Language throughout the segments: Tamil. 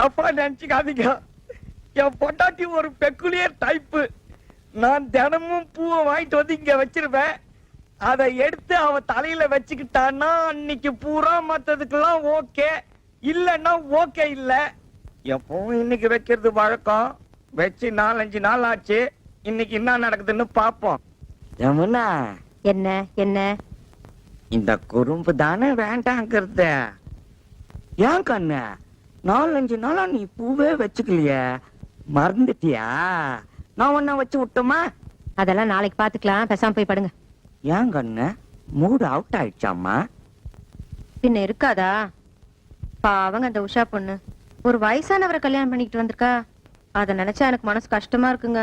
தப்பா நினைச்சுக்காதீங்க. என் பொண்டாட்டி ஒரு பெக்குலியர் டைப்பு. நான் தினமும் பூவை வாங்கிட்டு வந்து இங்க வச்சிருவேன். அதை எடுத்து அவ தலையில வச்சுக்கிட்டான்னா அன்னைக்கு பூரா மத்ததுக்கெல்லாம் ஓகே, இல்லன்னா ஓகே இல்ல. எப்பவும் இன்னைக்கு வைக்கிறது வழக்கம். வச்சு 4-5 நாள் ஆச்சு. இன்னைக்கு என்ன நடக்குதுன்னு பாப்போம். யமுனா, என்ன என்ன இந்த குறும்பு தானே வேண்டாங்கிறத. ஏன் கண்ணு 4-5 நாளா நீ பூவே வச்சுக்கலையே, மறந்துட்டியா? நான் ஒன்ன வச்சு விட்டோமா? அதெல்லாம் நாளைக்கு பாத்துக்கலாம், பேசாம போய் படுங்க. ஏன் கண்ணு மூடு அவுட் ஆயிடுச்சாமா? பின்ன இருக்காதா? பாவங்க அந்த உஷா பொண்ணு ஒரு வயசானவரை கல்யாணம் பண்ணிக்கிட்டு வந்திருக்கா. அத நினைச்சா எனக்கு மனசு கஷ்டமா இருக்குங்க.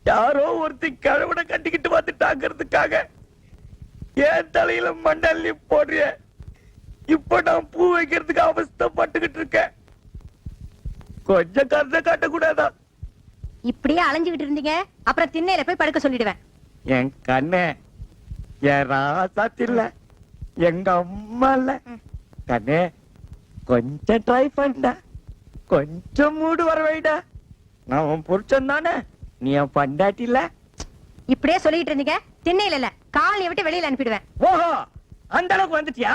யாரோ ஒருத்தி கிழவனை கட்டிக்கிட்டு வந்துட்டாங்கிறதுக்காக ஏன் தலையில மண்டல்லி போடுறிய? இப்ப நான் பூ வைக்கிறதுக்கு அவஸ்தைப்பட்டுக்கிட்டு இருக்கேன். கொஞ்சம் கருத காட்டக்கூடாதா? இப்படியே அலைஞ்சுகிட்டு இருந்தீங்க, அப்புறம் திண்ணையில போய் படுக்க சொல்லிடுவேன். என் கண்ணே, என் ராசாத்தில்ல, எங்க அம்மா இல்ல கண்ணே, கொஞ்சம் ட்ரை பண்ண, கொஞ்சம் மூடு வர வைடா. நான் உன் புருஷன் தானே, நீ என் பண்டாட்டி இல்ல. இப்படியே சொல்லிட்டு இருந்தீங்க, திண்ணையில இல்ல காலையை விட்டு வெளியில அனுப்பிடுவேன். ஓஹோ, அந்த அளவுக்கு வந்துட்டியா?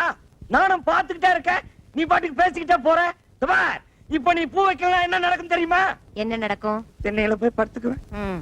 நானும் பாத்துக்கிட்டே இருக்கேன், நீ பாட்டுக்கு பேசிக்கிட்டே போற. இப்ப நீ பூ வைக்கலாம், என்ன நடக்கும் தெரியுமா? என்ன நடக்கும்? திண்ணையில போய் படுத்துக்குவேன்.